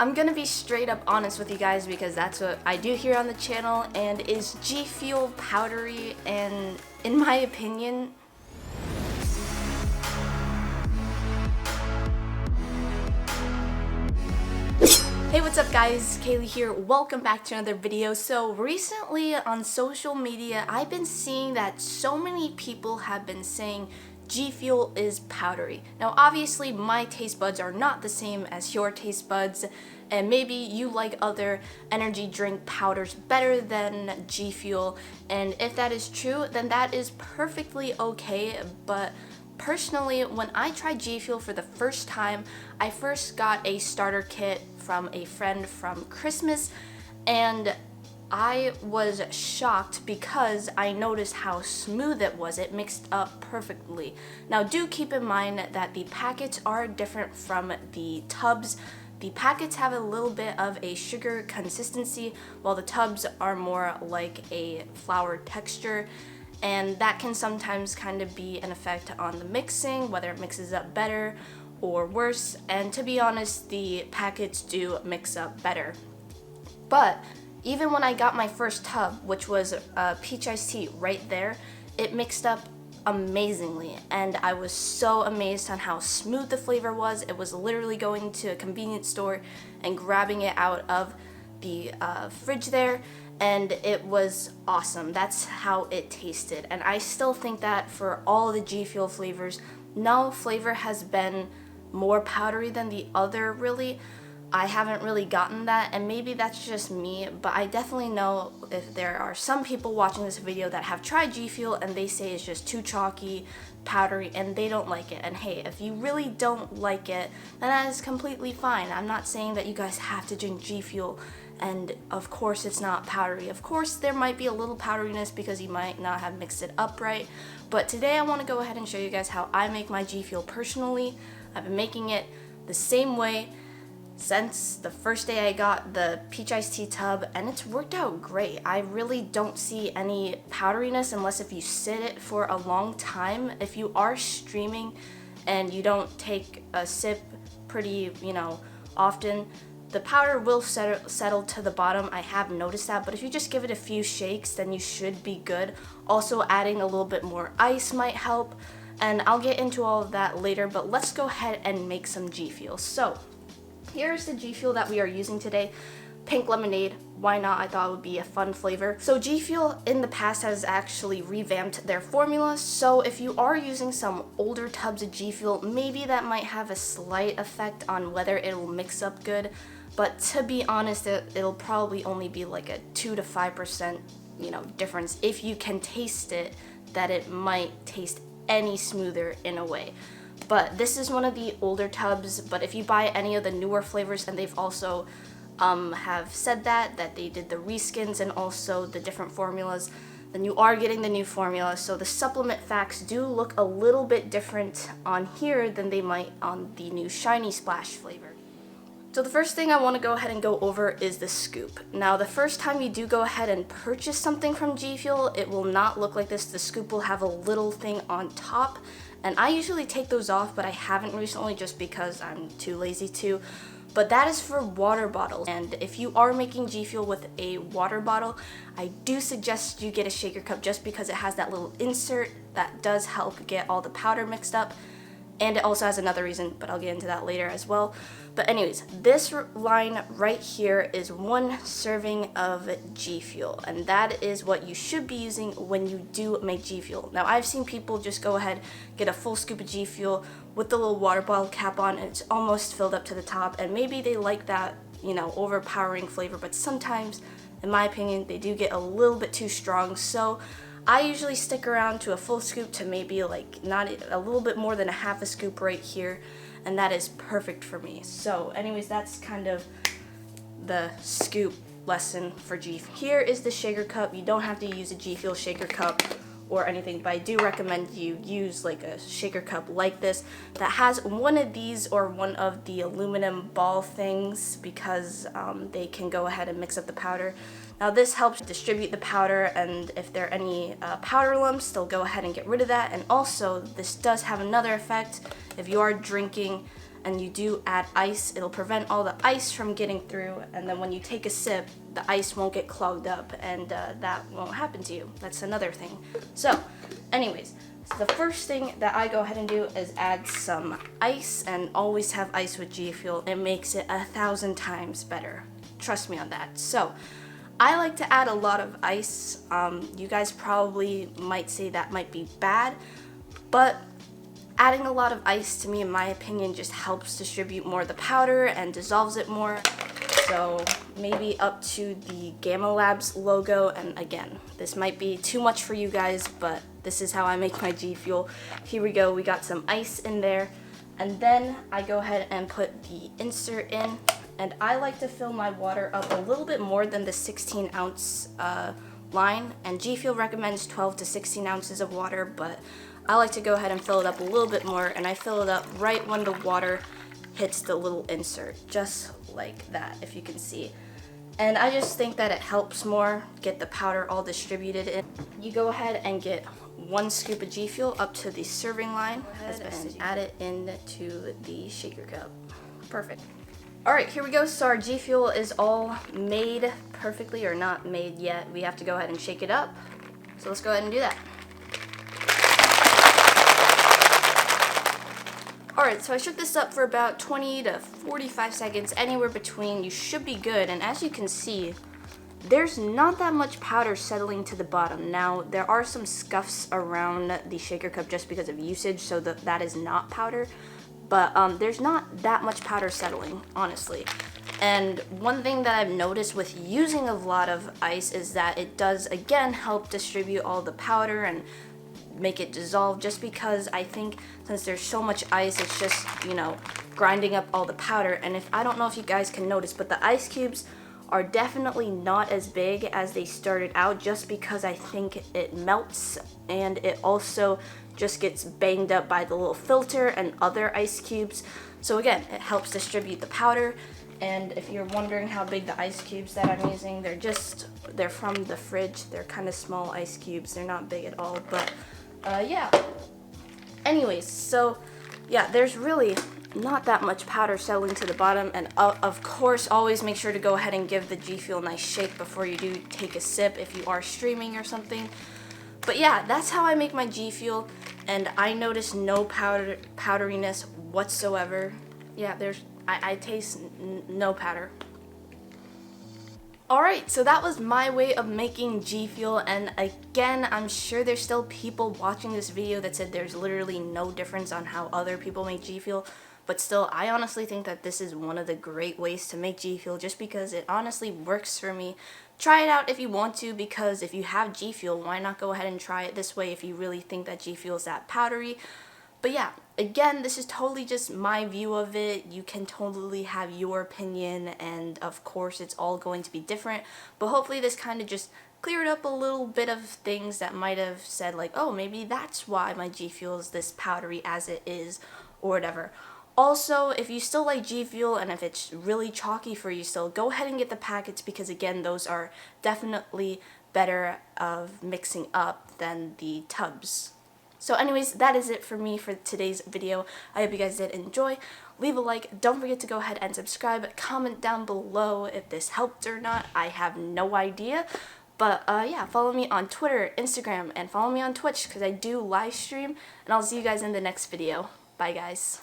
I'm gonna be straight up honest with you guys because that's what I do here on the channel. And is GFUEL powdery? And in my opinion, hey, what's up guys, Kaylee here, welcome back to another video. So recently on social media, I've been seeing that so many people have been saying GFUEL is powdery. Now obviously my taste buds are not the same as your taste buds, and maybe you like other energy drink powders better than GFUEL, and if that is true, then that is perfectly okay. But personally, when I tried GFUEL for the first time, I first got a starter kit from a friend from Christmas, and I was shocked because I noticed how smooth it was. It mixed up perfectly. Now do keep in mind that the packets are different from the tubs. The packets have a little bit of a sugar consistency, while the tubs are more like a flour texture. And that can sometimes kind of be an effect on the mixing, whether it mixes up better or worse. And to be honest, the packets do mix up better. But even when I got my first tub, which was peach iced tea right there, it mixed up amazingly, and I was so amazed on how smooth the flavor was. It was literally going to a convenience store and grabbing it out of the fridge there, and it was awesome. That's how it tasted, and I still think that for all the GFUEL flavors, no flavor has been more powdery than the other, really. I haven't really gotten that, and maybe that's just me, but I definitely know if there are some people watching this video that have tried GFUEL and they say it's just too chalky, powdery, and they don't like it. And hey, if you really don't like it, then that is completely fine. I'm not saying that you guys have to drink GFUEL, and of course it's not powdery. Of course there might be a little powderiness because you might not have mixed it up right, but today I want to go ahead and show you guys how I make my GFUEL personally. I've been making it the same way since the first day I got the peach iced tea tub, and it's worked out great. I really don't see any powderiness unless if you sit it for a long time. If you are streaming and you don't take a sip pretty, often, the powder will settle to the bottom. I have noticed that, but if you just give it a few shakes, then you should be good. Also, adding a little bit more ice might help, and I'll get into all of that later, but let's go ahead and make some GFUEL. So here's the GFUEL that we are using today. Pink lemonade. Why not? I thought it would be a fun flavor. So GFUEL in the past has actually revamped their formula, so if you are using some older tubs of GFUEL, maybe that might have a slight effect on whether it will mix up good. But to be honest, it'll probably only be like a 2 to 5% difference. If you can taste it, that it might taste any smoother in a way. But this is one of the older tubs, but if you buy any of the newer flavors, and they've also have said that they did the reskins and also the different formulas, then you are getting the new formula. So the supplement facts do look a little bit different on here than they might on the new Shiny Splash flavor. So the first thing I want to go ahead and go over is the scoop. Now the first time you do go ahead and purchase something from GFUEL, it will not look like this. The scoop will have a little thing on top, and I usually take those off, but I haven't recently just because I'm too lazy to. But that is for water bottles, and if you are making GFUEL with a water bottle, I do suggest you get a shaker cup just because it has that little insert that does help get all the powder mixed up. And it also has another reason, but I'll get into that later as well. But anyways, this line right here is 1 serving of GFUEL, and that is what you should be using when you do make GFUEL. Now I've seen people just go ahead, get a full scoop of GFUEL with the little water bottle cap on, and it's almost filled up to the top, and maybe they like that, overpowering flavor, but sometimes, in my opinion, they do get a little bit too strong. So I usually stick around to a full scoop to maybe like not a little bit more than a half a scoop right here, and that is perfect for me. So anyways, that's kind of the scoop lesson for GFUEL. Here is the shaker cup. You don't have to use a GFUEL shaker cup or anything, but I do recommend you use like a shaker cup like this that has one of these or one of the aluminum ball things, because they can go ahead and mix up the powder. Now this helps distribute the powder, and if there are any powder lumps, they'll go ahead and get rid of that. And also this does have another effect. If you are drinking and you do add ice, it'll prevent all the ice from getting through, and then when you take a sip, the ice won't get clogged up, and that won't happen to you. That's another thing. So anyways, the first thing that I go ahead and do is add some ice, and always have ice with G Fuel. It makes it 1,000 times better. Trust me on that. So I like to add a lot of ice. You guys probably might say that might be bad, but adding a lot of ice, to me, in my opinion, just helps distribute more of the powder and dissolves it more. So maybe up to the Gamma Labs logo, and again, this might be too much for you guys, but this is how I make my G Fuel. Here we go, we got some ice in there, and then I go ahead and put the insert in, and I like to fill my water up a little bit more than the 16 ounce line, and G Fuel recommends 12 to 16 ounces of water, but I like to go ahead and fill it up a little bit more, and I fill it up right when the water hits the little insert, just like that, if you can see. And I just think that it helps more get the powder all distributed in. You go ahead and get 1 scoop of G Fuel up to the serving line and add it into the shaker cup. Perfect. Alright, here we go. So our G Fuel is all made perfectly, or not made yet. We have to go ahead and shake it up. So let's go ahead and do that. Alright, so I shook this up for about 20 to 45 seconds, anywhere between. You should be good, and as you can see, there's not that much powder settling to the bottom. Now, there are some scuffs around the shaker cup just because of usage, so that is not powder, but there's not that much powder settling, honestly. And one thing that I've noticed with using a lot of ice is that it does, again, help distribute all the powder and make it dissolve, just because I think since there's so much ice, it's just, you know, grinding up all the powder. And if I don't know if you guys can notice, but the ice cubes are definitely not as big as they started out, just because I think it melts, and it also just gets banged up by the little filter and other ice cubes. So again, it helps distribute the powder. And if you're wondering how big the ice cubes that I'm using, they're from the fridge. They're kind of small ice cubes. They're not big at all, but yeah. Anyways, so yeah, there's really not that much powder settling to the bottom, and of course, always make sure to go ahead and give the G Fuel a nice shake before you do take a sip if you are streaming or something. But yeah, that's how I make my G Fuel, and I notice no powderiness whatsoever. Yeah, I taste no powder. Alright, so that was my way of making G Fuel, and again, I'm sure there's still people watching this video that said there's literally no difference on how other people make G Fuel, but still, I honestly think that this is one of the great ways to make G Fuel, just because it honestly works for me. Try it out if you want to, because if you have G Fuel, why not go ahead and try it this way if you really think that G Fuel is that powdery. But yeah, again, this is totally just my view of it. You can totally have your opinion, and of course it's all going to be different, but hopefully this kind of just cleared up a little bit of things that might have said like, oh, maybe that's why my G Fuel is this powdery as it is, or whatever. Also, if you still like G Fuel and if it's really chalky for you still, go ahead and get the packets, because again, those are definitely better of mixing up than the tubs. So anyways, that is it for me for today's video. I hope you guys did enjoy. Leave a like. Don't forget to go ahead and subscribe. Comment down below if this helped or not. I have no idea. But yeah, follow me on Twitter, Instagram, and follow me on Twitch, because I do live stream. And I'll see you guys in the next video. Bye, guys.